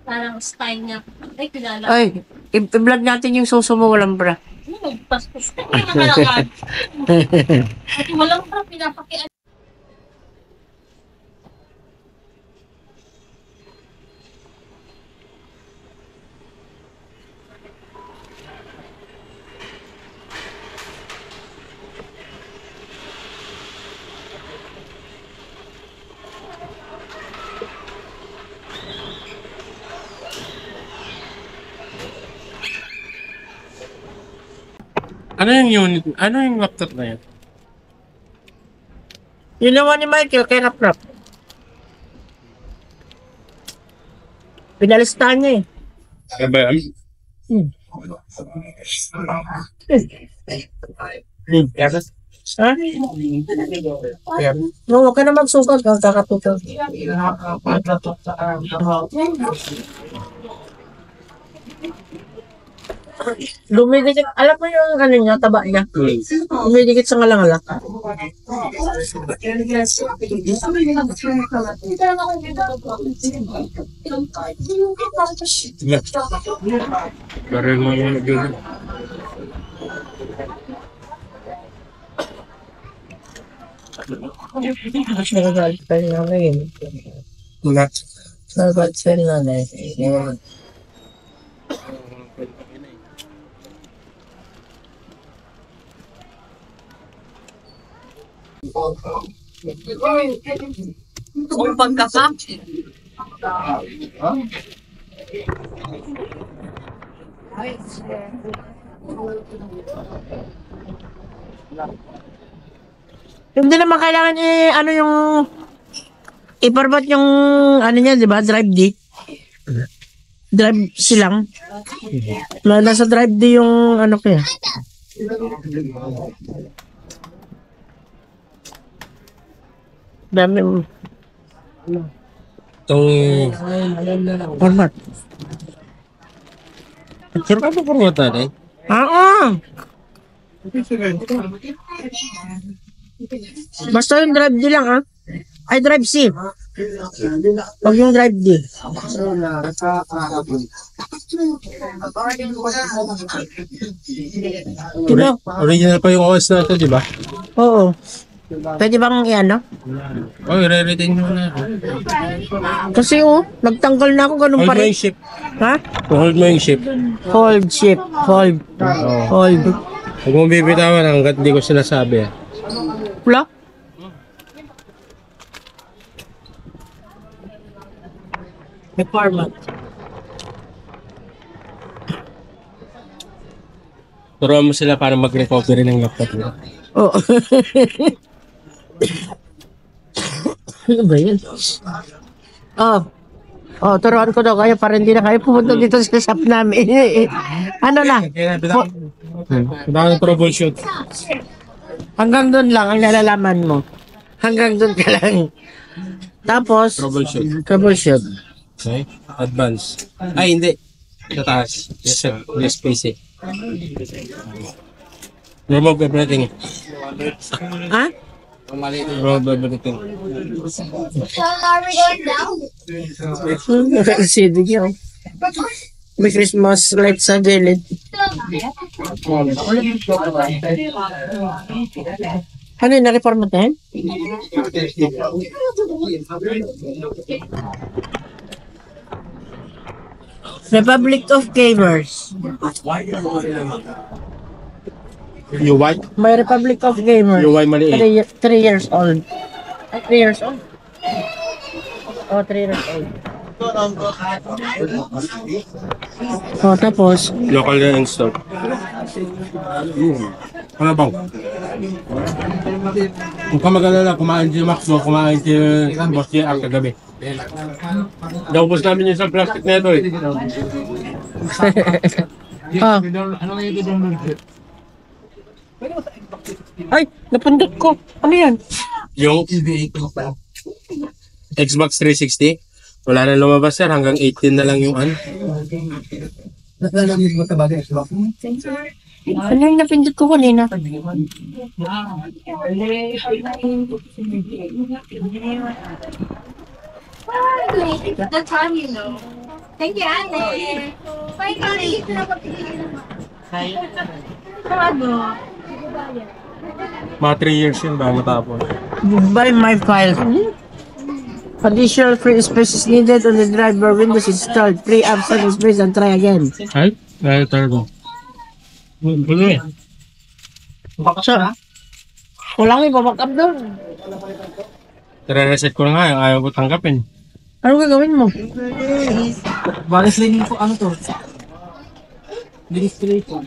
Parang style niya. Ay, kilala. Ay, i-vlog natin yung suso mo walang bra. Nagpastos ka. Hindi nakalakad. At walang bra, pinapakian. Ano yung unit? Ano yung laptop na yan? Yun naman ni Michael, kay Rap. Pinalistahan niya eh. Ano ba yan? Ha? No, huwag ka na magsukat, kakatutok. Lumidikit, alam mo yung ano niya, taba niya? Lumidikit sa ngalangalat. Baril mo yung yun. Nagagalit pa rin ako yun. Wala. Nagagalit pa rin ako. Kung pagkasap. Hindi naman kailangan ano yung iparbat yung ano niya, di ba? Drive D. Drive silang. Nasa drive D yung ano kaya. Dami. Itong... Format. Sure ka ba format natin? Basta yung drive D lang ay drive C. Huwag yung drive D. Diba? Original pa yung OS natin, di ba? Oo. Pwede bang i-ano? Oh, i-re-retain mo na. Kasi nagtanggal na ako ganun Hold pa mo rin. yung ship. Ha? Hold mo yung ship. Hold ship. Hold. Hold. Huwag mong bibitawan hanggat di ko sinasabi. Wala? May format. Turuan mo sila para mag-recovery ng laptop mo. Oo. Ano ba yan? Turuan ko daw kayo para hindi na kayo pumunta dito sa shop namin. Ano na? Kailangan ng troubleshoot. Hanggang doon lang ang nalalaman mo. Hanggang doon ka lang. Tapos, troubleshoot. Okay. Advance. Ay, hindi. Sa taas. Yes, sir. Yes, PC. Remove everything. Ha? Remove everything. Are we going down? Sige yun. May Christmas light sa gilid. Ano yun? Na-reformat na yan? Republic of Gamers. UI? May Republic of Gamers. UI maliit. 3 years old. 3 years old? Oh, 3 years old. Tapos? Local na install. Ano bang? Kung ka mag-alala, kumain si Max mo, kumain si Boss JR kagabi. Naubos namin yung sa plastic na ito eh. Ay, napundot ko. Ano yan? Yung Xbox 360, wala na lumabas sir, hanggang 18 na lang yung ano. Ano yung napindot ko kanina? The time you know. Thank you, ate. Bye, ate. Mga 3 years yun ba matapos? Goodbye, my file. Additional free space is needed on the driver windows installed. Free absent space and try again. Ay? Ay, talaga. Gulo eh. Baksa. Walang ipaback up doon. Tire-reset ko na nga, ayaw ko tanggapin. Ano gagawin mo? Balis rin po ano to? Display po.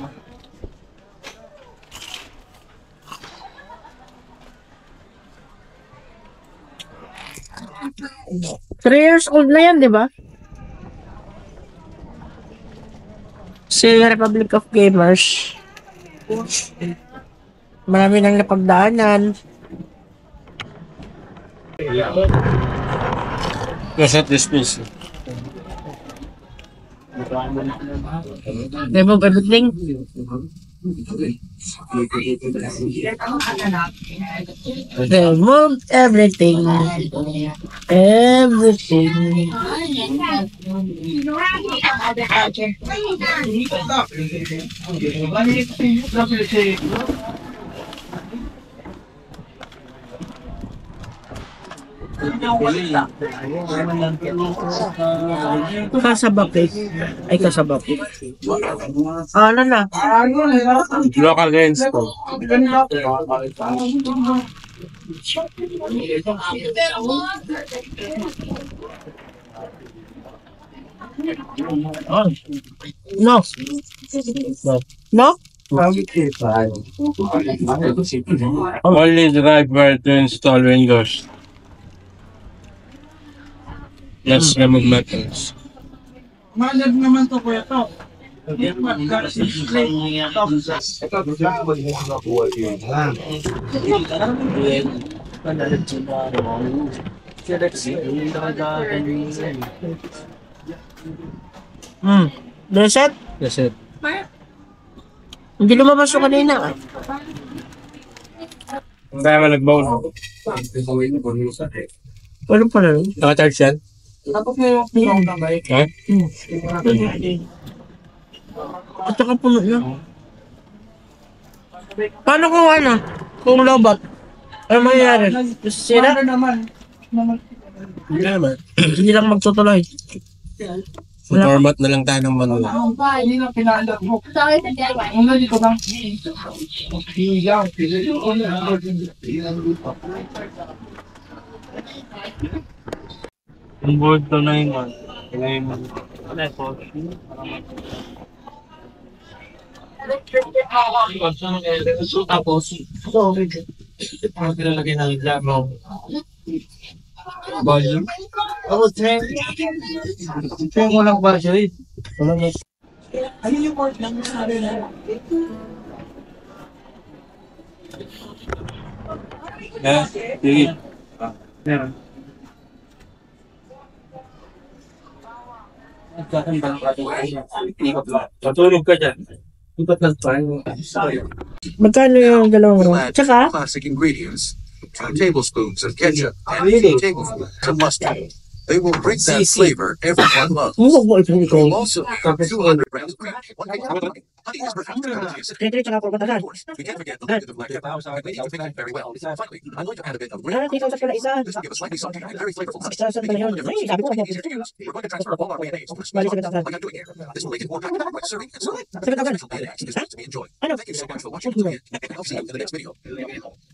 3 years old na yan, di ba? Sega Republic of Gamers. Marami nang napagdaanan. Reset this piece. Remove everything. Remove everything. Everything. Kasabapit. Ay, kasabapit. Ano na? Local lens po. No. No? Only driver to install Windows. Let's remove metals. Malag naman to kuya to. Reset? Reset. Hindi lumabas yung kanina. Kaya nga nag-bound. Wala pala yun. Naka-charge yan? Tapos na yung pinong tambay. Ha? At saka puno yun. Paano kung ano? Kung lobat? Ano mangyayari? Sira? Ano naman? Hindi naman. Hindi lang magtutuloy. Format na lang tayo ng manual. Ang ba, hindi na pinaalat mo. Ano dito ba? Ang board to na yun. Tapos, ano pinalagay ng labo? Volume? Ako, trend. Trend mo lang ba siya rin? Ayun yung port lang sabi na. Sige. Meron. Patulog ka dyan. Magkano yung dalawang room? Tsaka? Classic ingredients, 2 tablespoons of ketchup, and 2 tablespoons of mustard. They will bring that flavor everyone loves. Huwag mo itong ito. You'll also have 200 grams of crack. Honey is perhaps the healthiest. Of course, we can't forget the little bit of black pepper. And we need to mix it very well. Finally, I'm going to add a bit of green. This will give a slightly salty and very flavorful touch. Making all the difference. Making it easier to use. We're going to transfer all our mayonnaise over to sweet sauce, like I'm doing here. This will make it more practical when serving and serving. Special mayonnaise is meant to be enjoyed. Thank you so much for watching until the end, and I'll see you in the next video.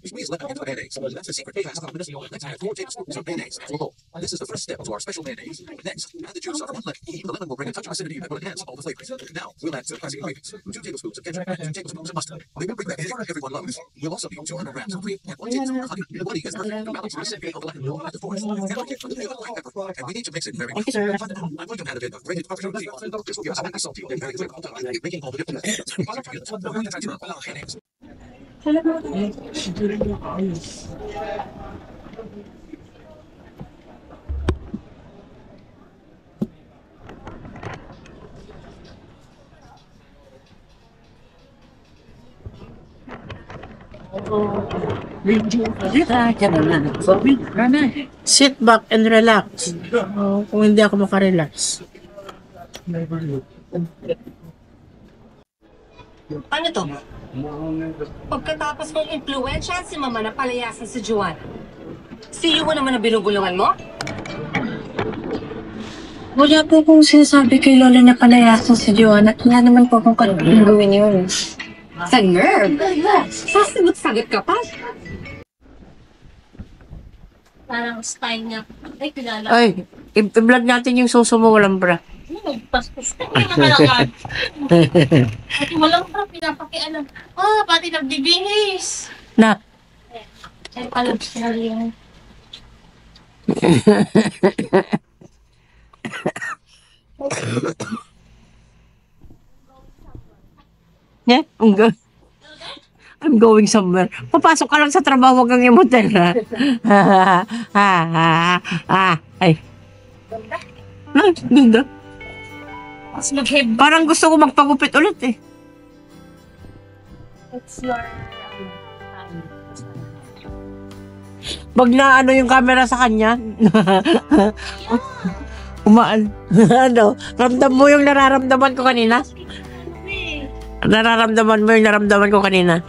Squeeze lemon into the mayonnaise. That's the secret to fast. Let's add 4 tablespoons of mayonnaise to a bowl. This is the first step to our special mayonnaise. Next, add the juice of 1 lemon. The lemon will bring a touch of acidity that will enhance all the flavors. Now, we'll add 2 classic ingredients, 2 tablespoons of ketchup and 2 tablespoons of mustard. They will bring that flavor everyone loves. We'll also need 200 grams of cream and 1 tablespoon of honey. The honey is perfect to balance the recipe of the lemon. Of course, and a hint of the flavor of black pepper. And we need to mix it very well. I'm going to add a bit of grated Parmesan cheese. This will give us a slightly salty and very flavorful touch, making all the difference. We're going to transfer all our mayonnaise. Sit back and relax. Kung hindi ako makarelax. Ano to? Pagkatapos mong impluensya si Mama na palayasin si Joanna. Si Yuwa naman na binugulungan mo? Wala po kong sinasabi kay Lola na palayasin si Joanna at wala naman po kung gawin yun. Sa nerve! Sasagot-sagot ka pa? Parang style niya. Ay, kilala. Ay, i-vlog natin yung suso mo walang bra. Paspas ka na kalakad. Pati walang pa, pinapakialam. Pati nagbibihis. Na, Ay, alam siya rin. yeah, I'm going somewhere. Papasok ka lang sa trabaho, wag kang i-motel, ha? Ay. Ay, ganda. Mas mag-head. Parang gusto ko magpagupit ulit eh. It's your, Pag na ano yung camera sa kanya. Umaan. Ano, ramdam mo yung nararamdaman ko kanina? Nararamdaman mo yung naramdaman ko kanina?